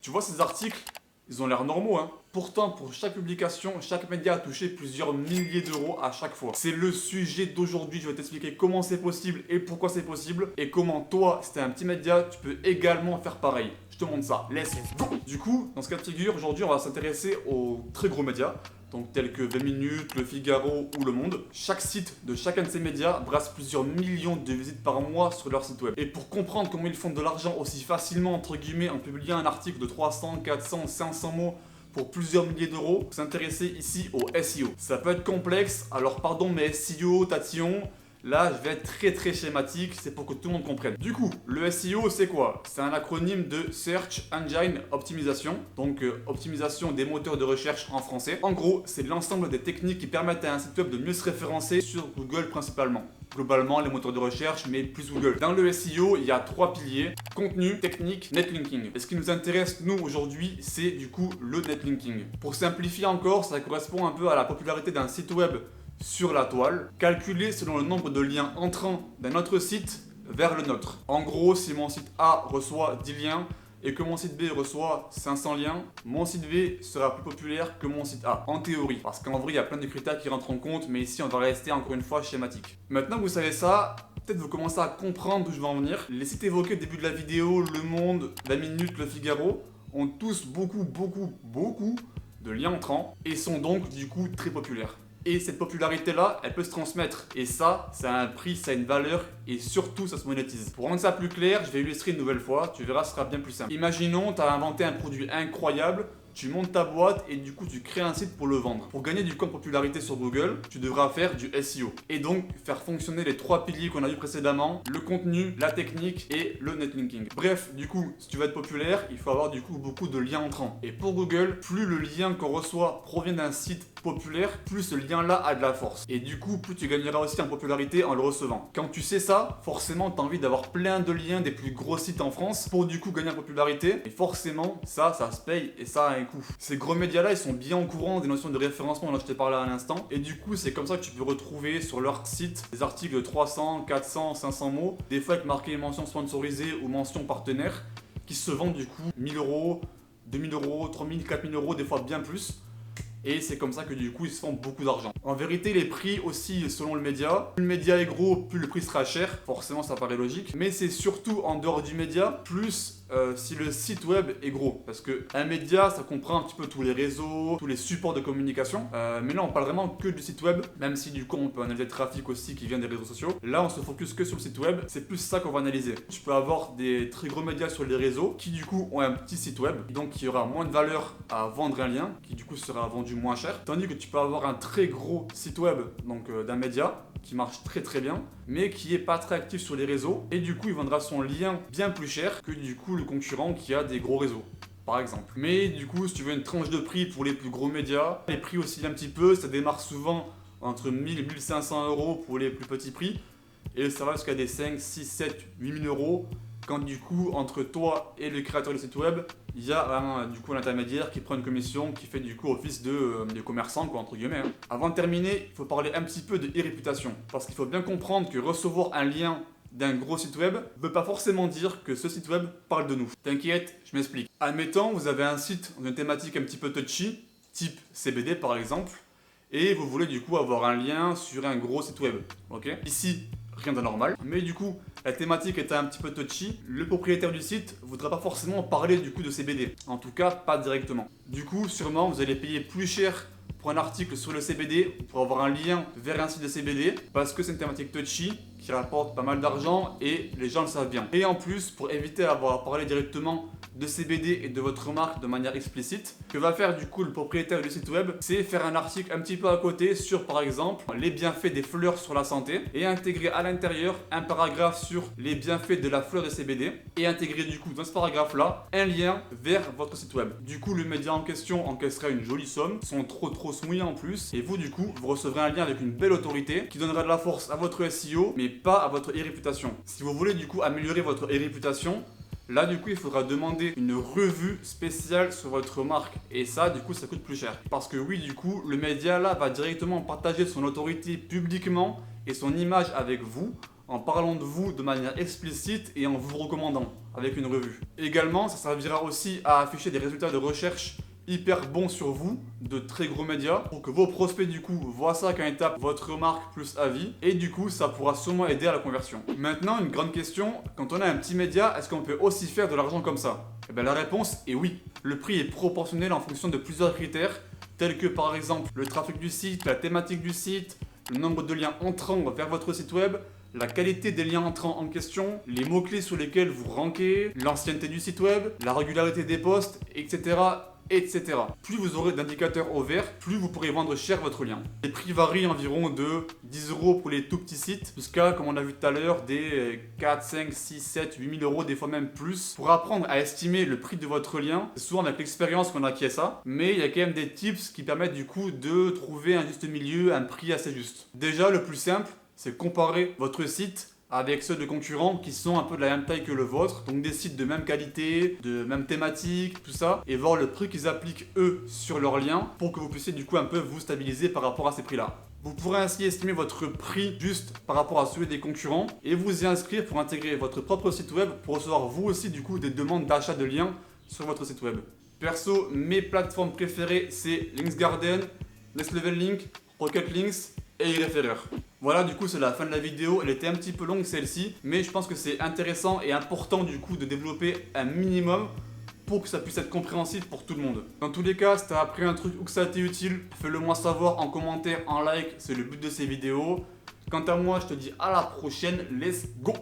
Tu vois ces articles, ils ont l'air normaux, hein. Pourtant, pour chaque publication, chaque média a touché plusieurs milliers d'euros à chaque fois. C'est le sujet d'aujourd'hui. Je vais t'expliquer comment c'est possible et pourquoi c'est possible. Et comment toi, si t'es un petit média, tu peux également faire pareil. Je te montre ça. Let's go. Du coup, dans ce cas de figure, aujourd'hui, on va s'intéresser aux très gros médias. Donc tels que 20 minutes, Le Figaro ou Le Monde. Chaque site de chacun de ces médias brasse plusieurs millions de visites par mois sur leur site web. Et pour comprendre comment ils font de l'argent aussi facilement, entre guillemets, en publiant un article de 300, 400, 500 mots pour plusieurs milliers d'euros, faut s'intéresser ici au SEO. Ça peut être complexe, alors pardon mais SEO, tatillon. Là, je vais être très schématique, c'est pour que tout le monde comprenne. Du coup, le SEO, c'est quoi? C'est un acronyme de Search Engine Optimization, donc optimisation des moteurs de recherche en français. En gros, c'est l'ensemble des techniques qui permettent à un site web de mieux se référencer sur Google principalement. Globalement, les moteurs de recherche, mais plus Google. Dans le SEO, il y a 3 piliers: contenu, technique, netlinking. Et ce qui nous intéresse, nous, aujourd'hui, c'est du coup le netlinking. Pour simplifier encore, ça correspond un peu à la popularité d'un site web sur la toile, calculé selon le nombre de liens entrants d'un autre site vers le nôtre. En gros, si mon site A reçoit 10 liens et que mon site B reçoit 500 liens, mon site B sera plus populaire que mon site A, en théorie. Parce qu'en vrai, il y a plein de critères qui rentrent en compte, mais ici, on va rester encore une fois schématique. Maintenant que vous savez ça, peut-être vous commencez à comprendre d'où je veux en venir. Les sites évoqués au début de la vidéo, Le Monde, 20 minutes, Le Figaro, ont tous beaucoup de liens entrants et sont donc du coup très populaires. Et cette popularité-là, elle peut se transmettre. Et ça a un prix, ça a une valeur et surtout, ça se monétise. Pour rendre ça plus clair, je vais illustrer une nouvelle fois. Tu verras, ce sera bien plus simple. Imaginons, tu as inventé un produit incroyable. Tu montes ta boîte et du coup tu crées un site pour le vendre. Pour gagner du compte popularité sur Google, tu devras faire du SEO. Et donc faire fonctionner les 3 piliers qu'on a vu précédemment: le contenu, la technique et le netlinking. Bref, du coup, si tu veux être populaire, il faut avoir du coup beaucoup de liens entrants. Et pour Google, plus le lien qu'on reçoit provient d'un site populaire, plus ce lien-là a de la force. Et du coup, plus tu gagneras aussi en popularité en le recevant. Quand tu sais ça, forcément, tu as envie d'avoir plein de liens des plus gros sites en France pour du coup gagner en popularité. Et forcément, ça se paye et ça a un coût. Ces gros médias-là, ils sont bien au courant des notions de référencement dont je t'ai parlé à l'instant. Et du coup, c'est comme ça que tu peux retrouver sur leur site des articles de 300, 400, 500 mots, des fois avec marqué mention sponsorisée ou mention partenaire, qui se vendent du coup 1000 euros, 2000 euros, 3000, 4000 euros, des fois bien plus. Et c'est comme ça que du coup ils se font beaucoup d'argent. En vérité, les prix aussi selon le média. Plus le média est gros, plus le prix sera cher. Forcément, ça paraît logique. Mais c'est surtout en dehors du média, plus si le site web est gros. Parce qu'un média, ça comprend un petit peu tous les réseaux, tous les supports de communication. Mais là, on parle vraiment que du site web. Même si du coup, on peut analyser le trafic aussi qui vient des réseaux sociaux. Là, on se focus que sur le site web. C'est plus ça qu'on va analyser. Tu peux avoir des très gros médias sur les réseaux qui du coup ont un petit site web. Donc, qui aura moins de valeur à vendre un lien, qui du coup sera vendu moins cher, tandis que tu peux avoir un très gros site web donc d'un média qui marche très bien, mais qui est pas très actif sur les réseaux, et du coup il vendra son lien bien plus cher que du coup le concurrent qui a des gros réseaux, par exemple. Mais du coup, si tu veux une tranche de prix pour les plus gros médias, les prix oscillent un petit peu, ça démarre souvent entre 1000 et 1500 euros pour les plus petits prix, et ça va jusqu'à des 5, 6, 7, 8000 euros, quand du coup entre toi et le créateur du site web, il y a du coup un intermédiaire qui prend une commission, qui fait du coup office de commerçant quoi, entre guillemets. Avant de terminer, il faut parler un petit peu de e-réputation. Parce qu'il faut bien comprendre que recevoir un lien d'un gros site web ne veut pas forcément dire que ce site web parle de nous. T'inquiète, je m'explique. Admettons, vous avez un site dans une thématique un petit peu touchy, type CBD par exemple, et vous voulez du coup avoir un lien sur un gros site web. Ok ? Ici, rien d'anormal, mais du coup, la thématique était un petit peu touchy, le propriétaire du site ne voudra pas forcément parler du coup de CBD, en tout cas pas directement. Du coup, sûrement vous allez payer plus cher pour un article sur le CBD, pour avoir un lien vers un site de CBD, parce que c'est une thématique touchy qui rapporte pas mal d'argent et les gens le savent bien. Et en plus, pour éviter d'avoir parlé directement de CBD et de votre marque de manière explicite, que va faire du coup le propriétaire du site web, c'est faire un article un petit peu à côté sur par exemple les bienfaits des fleurs sur la santé et intégrer à l'intérieur un paragraphe sur les bienfaits de la fleur de CBD et intégrer du coup dans ce paragraphe là un lien vers votre site web. Du coup, le média en question encaissera une jolie somme sans trop se mouiller en plus, et vous du coup vous recevrez un lien avec une belle autorité qui donnera de la force à votre SEO mais pas à votre e-réputation. Si vous voulez du coup améliorer votre e-réputation, là du coup il faudra demander une revue spéciale sur votre marque, et ça du coup ça coûte plus cher. Parce que oui, du coup le média là va directement partager son autorité publiquement et son image avec vous, en parlant de vous de manière explicite et en vous recommandant. avec une revue. Également, ça servira aussi à afficher des résultats de recherche hyper bons sur vous, de très gros médias, pour que vos prospects du coup voient ça quand ils tapent votre marque plus avis, et du coup ça pourra sûrement aider à la conversion. Maintenant, une grande question, quand on a un petit média, est-ce qu'on peut aussi faire de l'argent comme ça? Eh bien la réponse est oui. Le prix est proportionnel en fonction de plusieurs critères, tels que par exemple le trafic du site, la thématique du site, le nombre de liens entrants vers votre site web, la qualité des liens entrants en question, les mots-clés sur lesquels vous rankez, l'ancienneté du site web, la régularité des posts, etc. etc. Plus vous aurez d'indicateurs au vert, plus vous pourrez vendre cher votre lien. Les prix varient environ de 10 € pour les tout petits sites, jusqu'à, comme on a vu tout à l'heure, des 4, 5, 6, 7, 8 000 €, des fois même plus. Pour apprendre à estimer le prix de votre lien, c'est souvent avec l'expérience qu'on acquiert ça, mais il y a quand même des tips qui permettent du coup de trouver un juste milieu, un prix assez juste. Déjà, le plus simple, c'est comparer votre site avec ceux de concurrents qui sont un peu de la même taille que le vôtre, donc des sites de même qualité, de même thématique, tout ça, et voir le prix qu'ils appliquent eux sur leurs liens pour que vous puissiez du coup un peu vous stabiliser par rapport à ces prix-là. Vous pourrez ainsi estimer votre prix juste par rapport à celui des concurrents et vous y inscrire pour intégrer votre propre site web pour recevoir vous aussi du coup des demandes d'achat de liens sur votre site web. Perso, mes plateformes préférées c'est Linksgarden, Next Level Link, Rocket Links et iReferrer. Voilà, du coup c'est la fin de la vidéo, elle était un petit peu longue celle-ci, mais je pense que c'est intéressant et important du coup de développer un minimum pour que ça puisse être compréhensible pour tout le monde. Dans tous les cas, si tu as appris un truc ou que ça a été utile, fais-le moi savoir en commentaire, en like, c'est le but de ces vidéos. Quant à moi, je te dis à la prochaine, let's go!